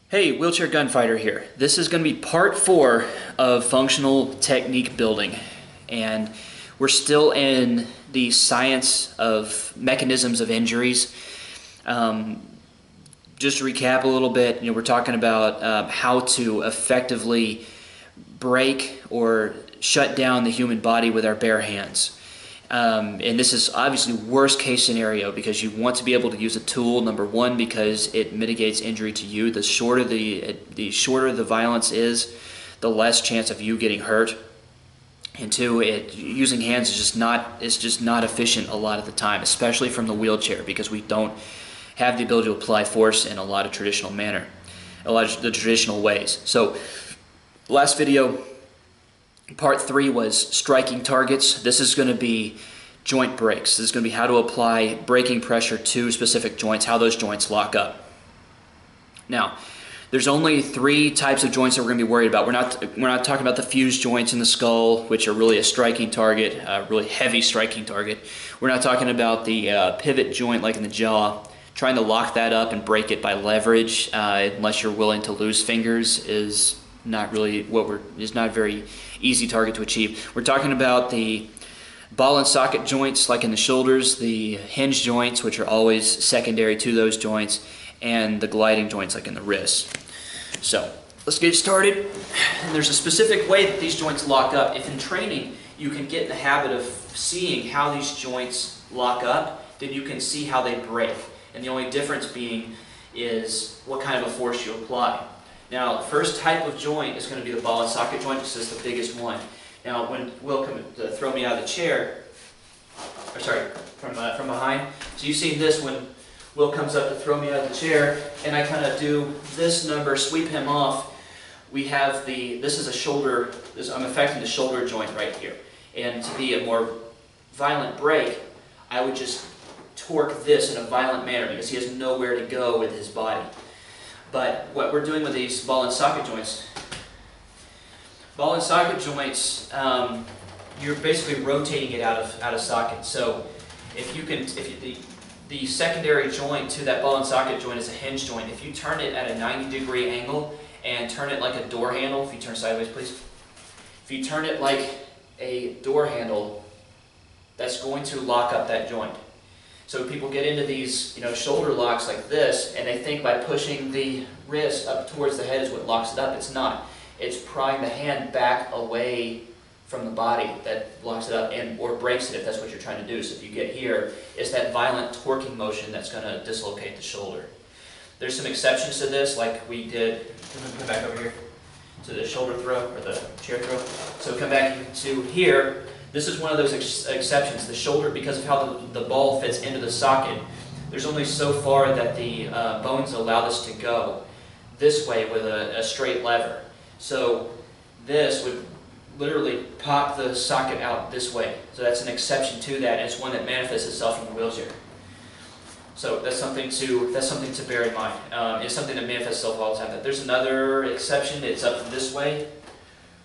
Hey, Wheelchair Gunfighter here. This is going to be part 4 of functional technique building, and we're still in the science of mechanisms of injuries. Just to recap a little bit, we're talking about how to effectively break or shut down the human body with our bare hands. And this is obviously worst case scenario because you want to be able to use a tool, number one, because it mitigates injury to you. The shorter the violence is, the less chance of you getting hurt. And two, using hands is just not efficient a lot of the time, especially from the wheelchair, because we don't have the ability to apply force in a lot of the traditional ways. So last video, part 3 was striking targets. This is going to be joint breaks. This is going to be how to apply braking pressure to specific joints, how those joints lock up. Now, there's only 3 types of joints that we're going to be worried about. We're not talking about the fused joints in the skull, which are really a striking target, a really heavy striking target. We're not talking about the pivot joint like in the jaw. Trying to lock that up and break it by leverage, unless you're willing to lose fingers, is not really is not a very easy target to achieve. We're talking about the ball and socket joints like in the shoulders, the hinge joints, which are always secondary to those joints, and the gliding joints like in the wrists. So let's get started. And there's a specific way that these joints lock up. If in training you can get in the habit of seeing how these joints lock up, then you can see how they break. And the only difference being is what kind of a force you apply. Now, the first type of joint is going to be the ball and socket joint. This is the biggest one. Now, when Will come to throw me out of the chair, or sorry, from behind, so you've seen this when Will comes up to throw me out of the chair, and I kind of do this number, sweep him off. We have this is a shoulder, I'm affecting the shoulder joint right here. And to be a more violent break, I would just torque this in a violent manner because he has nowhere to go with his body. But what we're doing with these ball and socket joints, you're basically rotating it out of socket. So the secondary joint to that ball and socket joint is a hinge joint. If you turn it at a 90-degree angle and turn it like a door handle, if you turn sideways please, if you turn it like a door handle, that's going to lock up that joint. So people get into these, shoulder locks like this, and they think by pushing the wrist up towards the head is what locks it up. It's not. It's prying the hand back away from the body that locks it up, or breaks it if that's what you're trying to do. So if you get here, it's that violent torquing motion that's going to dislocate the shoulder. There's some exceptions to this, like we did. Come back over here to the shoulder throw or the chair throw. So come back to here. This is one of those exceptions. The shoulder, because of how the ball fits into the socket, there's only so far that the bones allow this to go this way with a straight lever. So this would literally pop the socket out this way. So that's an exception to that, and it's one that manifests itself in the wheelchair. So that's something to bear in mind. It's something that manifests itself all the time. There's another exception. It's up this way.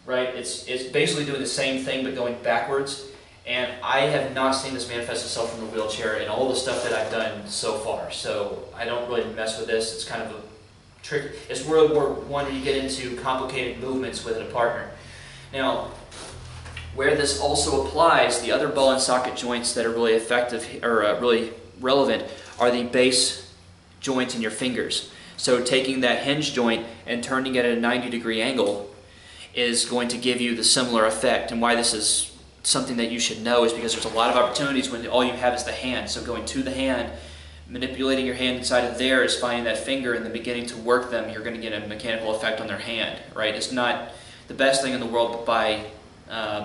Right? It's basically doing the same thing but going backwards, and I have not seen this manifest itself in the wheelchair in all the stuff that I've done so far, so I don't really mess with this. It's kind of a trick. It's World War I where you get into complicated movements with a partner. Now, where this also applies, the other ball and socket joints that are really effective or really relevant are the base joints in your fingers. So taking that hinge joint and turning it at a 90-degree angle is going to give you the similar effect. And why this is something that you should know is because there's a lot of opportunities when all you have is the hand. So going to the hand, manipulating your hand inside of there is finding that finger and then beginning to work them, you're going to get a mechanical effect on their hand, right? It's not the best thing in the world, but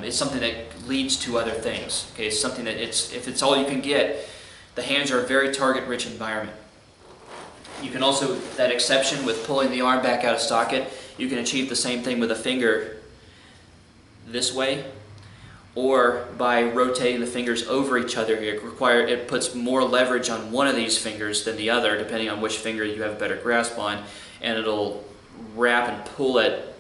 it's something that leads to other things. Okay, it's something that if it's all you can get, the hands are a very target-rich environment. You can also, that exception with pulling the arm back out of socket, you can achieve the same thing with a finger this way, or by rotating the fingers over each other. It puts more leverage on one of these fingers than the other, depending on which finger you have a better grasp on, and it'll wrap and pull that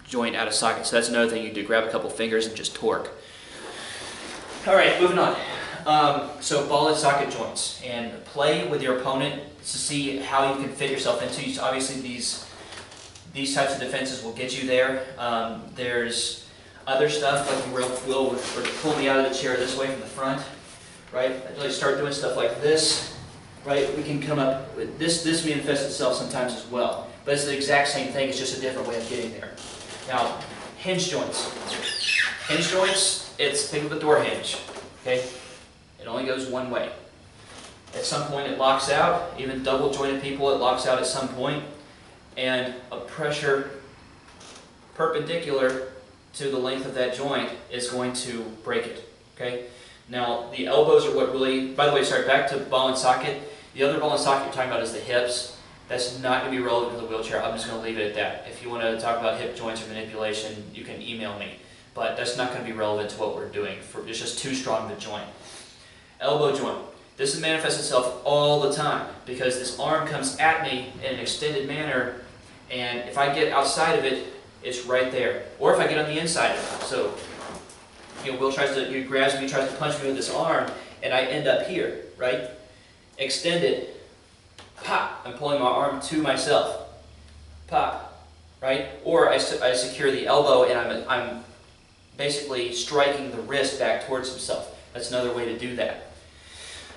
joint out of socket. So that's another thing you do. Grab a couple fingers and just torque. All right, moving on. So ball and socket joints, and play with your opponent to see how you can fit yourself into. Obviously these these types of defenses will get you there. There's other stuff, like Will pull me out of the chair this way from the front, right? I really start doing stuff like this, right? We can come up with this manifests itself sometimes as well. But it's the exact same thing, it's just a different way of getting there. Now, hinge joints. Hinge joints, think of a door hinge, okay? It only goes one way. At some point it locks out, even double jointed people it locks out at some point, and a pressure perpendicular to the length of that joint is going to break it, okay? Now, the elbows are what really, by the way, sorry, back to ball and socket. The other ball and socket you're talking about is the hips. That's not going to be relevant to the wheelchair. I'm just going to leave it at that. If you want to talk about hip joints or manipulation, you can email me. But that's not going to be relevant to what we're doing. It's just too strong of a joint. Elbow joint. This manifests itself all the time because this arm comes at me in an extended manner, and if I get outside of it, it's right there. Or if I get on the inside of it. So, Will grabs me, tries to punch me with this arm, and I end up here, right? Extended, pop. I'm pulling my arm to myself, pop, right? Or I secure the elbow, and I'm basically striking the wrist back towards himself. That's another way to do that.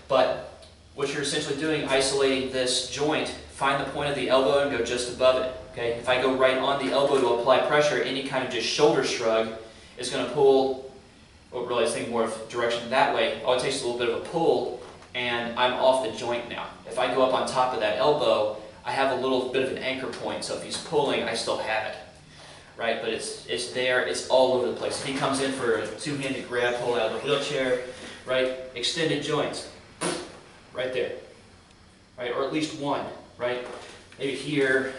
But what you're essentially doing, isolating this joint, find the point of the elbow and go just above it. Okay? If I go right on the elbow to apply pressure, any kind of just shoulder shrug is going to pull, well, really I was thinking more of direction that way. Oh, it takes a little bit of a pull, and I'm off the joint now. If I go up on top of that elbow, I have a little bit of an anchor point, so if he's pulling, I still have it. Right? But it's there, it's all over the place. If he comes in for a two-handed grab, pull out of the wheelchair, right? Extended joints, right there, right? Or at least one, right? Maybe here,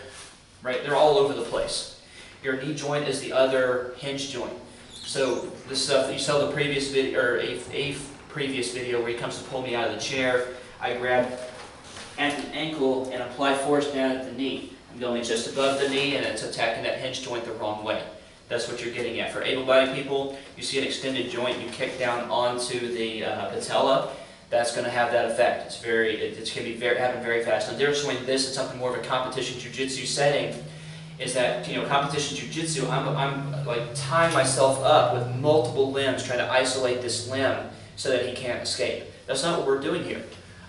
right? They're all over the place. Your knee joint is the other hinge joint. So the stuff that you saw the previous video, or a previous video where he comes to pull me out of the chair, I grab at the ankle and apply force down at the knee. I'm going just above the knee, and it's attacking that hinge joint the wrong way. That's what you're getting at. For able-bodied people, you see an extended joint, you kick down onto the patella, that's going to have that effect. It's going to be happen very fast. And the difference between this and something more of a competition jiu-jitsu setting is that, competition jiu-jitsu, I'm like tying myself up with multiple limbs, trying to isolate this limb so that he can't escape. That's not what we're doing here.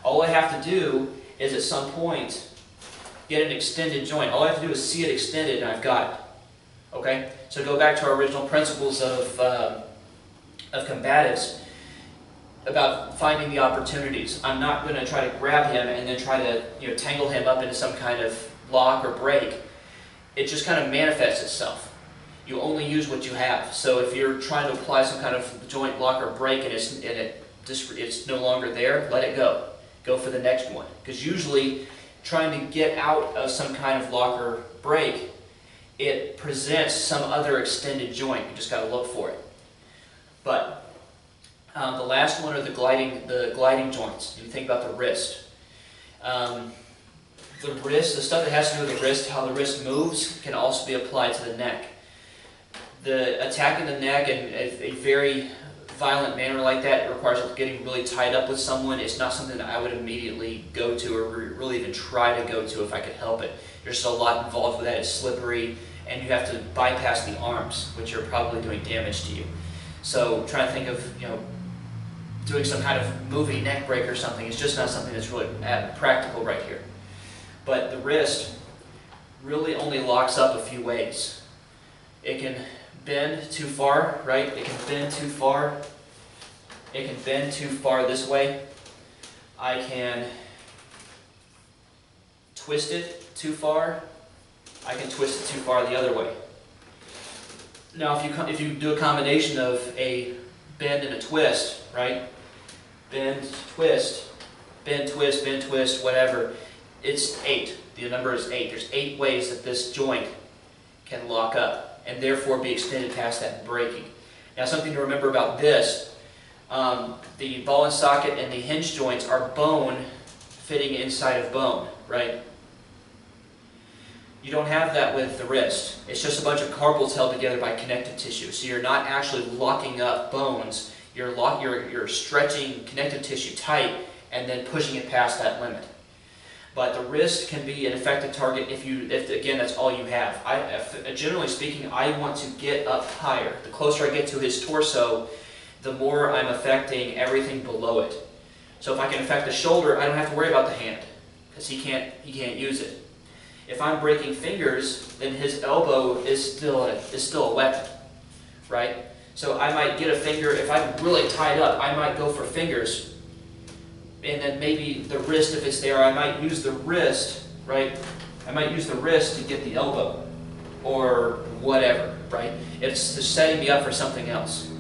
All I have to do is at some point get an extended joint. All I have to do is see it extended, and I've got it. Okay? So go back to our original principles of combatives about finding the opportunities. I'm not going to try to grab him and then try to tangle him up into some kind of lock or break. It just kind of manifests itself. You only use what you have. So if you're trying to apply some kind of joint lock or break and it's no longer there, let it go. Go for the next one. Because usually trying to get out of some kind of lock or break, it presents some other extended joint. You just got to look for it. But the last one are the gliding joints. You think about the wrist. The stuff that has to do with the wrist, how the wrist moves, can also be applied to the neck. The attacking the neck in a very violent manner like that, it requires getting really tied up with someone. It's not something that I would immediately go to or really even try to go to if I could help it. There's just a lot involved with that. It's slippery, and you have to bypass the arms, which are probably doing damage to you. So trying to think of doing some kind of moving neck break or something is just not something that's really practical right here. But the wrist really only locks up a few ways. It can bend too far, right? It can bend too far. It can bend too far this way. I can twist it too far. I can twist it too far the other way. Now, if you do a combination of a bend and a twist, right? Bend, twist, whatever. It's 8. The number is 8. There's 8 ways that this joint can lock up and therefore be extended past that breaking. Now, something to remember about this, the ball and socket and the hinge joints are bone fitting inside of bone, right? You don't have that with the wrist. It's just a bunch of carpals held together by connective tissue. So you're not actually locking up bones. You're stretching connective tissue tight and then pushing it past that limit. But the wrist can be an effective target if again, that's all you have. Generally speaking, I want to get up higher. The closer I get to his torso, the more I'm affecting everything below it. So if I can affect the shoulder, I don't have to worry about the hand, because he can't use it. If I'm breaking fingers, then his elbow is still a weapon, right? So I might get a finger, if I'm really tied up, I might go for fingers, and then maybe the wrist, if it's there, I might use the wrist, right? I might use the wrist to get the elbow, or whatever, right? It's just setting me up for something else.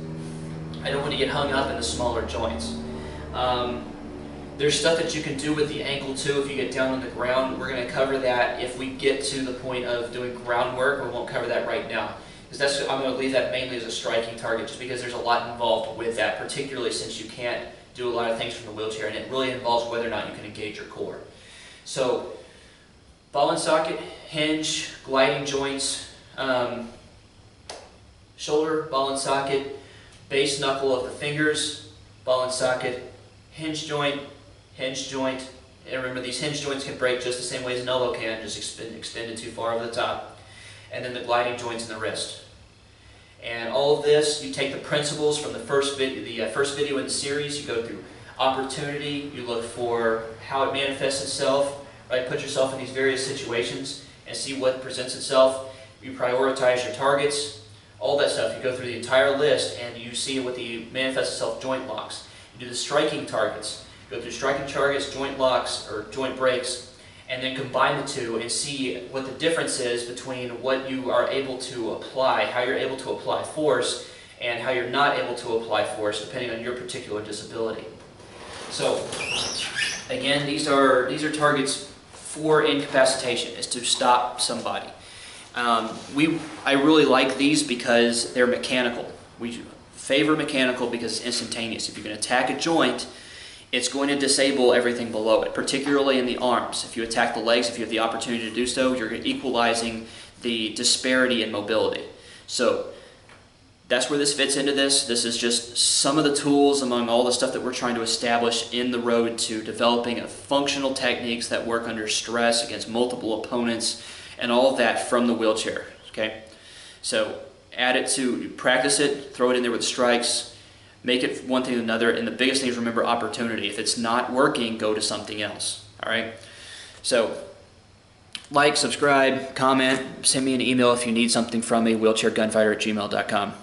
I don't want to get hung up in the smaller joints. There's stuff that you can do with the ankle too if you get down on the ground. We're going to cover that if we get to the point of doing groundwork. We won't cover that right now, because I'm going to leave that mainly as a striking target, just because there's a lot involved with that, particularly since you can't do a lot of things from the wheelchair, and it really involves whether or not you can engage your core. So, ball and socket, hinge, gliding joints, shoulder, ball and socket, base knuckle of the fingers, ball and socket, hinge joint, and remember these hinge joints can break just the same way as an elbow can, just extended too far over the top, and then the gliding joints in the wrist. And all of this, you take the principles from the first video in the series, you go through opportunity, you look for how it manifests itself, right? Put yourself in these various situations and see what presents itself. You prioritize your targets, all that stuff. You go through the entire list and you see what the manifests itself joint locks. You do the striking targets. You go through striking targets, joint locks, or joint breaks, and then combine the two and see what the difference is between what you are able to apply, how you're able to apply force, and how you're not able to apply force, depending on your particular disability. So, again, these are targets for incapacitation, is to stop somebody. I really like these because they're mechanical. We favor mechanical because it's instantaneous. If you can attack a joint, it's going to disable everything below it, particularly in the arms. If you attack the legs, if you have the opportunity to do so, you're equalizing the disparity in mobility. So that's where this fits into this. This is just some of the tools among all the stuff that we're trying to establish in the road to developing functional techniques that work under stress against multiple opponents and all of that from the wheelchair. Okay? So add it to, practice it, throw it in there with strikes, make it one thing or another, and the biggest thing is remember opportunity. If it's not working, go to something else. All right? So, like, subscribe, comment, send me an email if you need something from me, wheelchairgunfighter@gmail.com.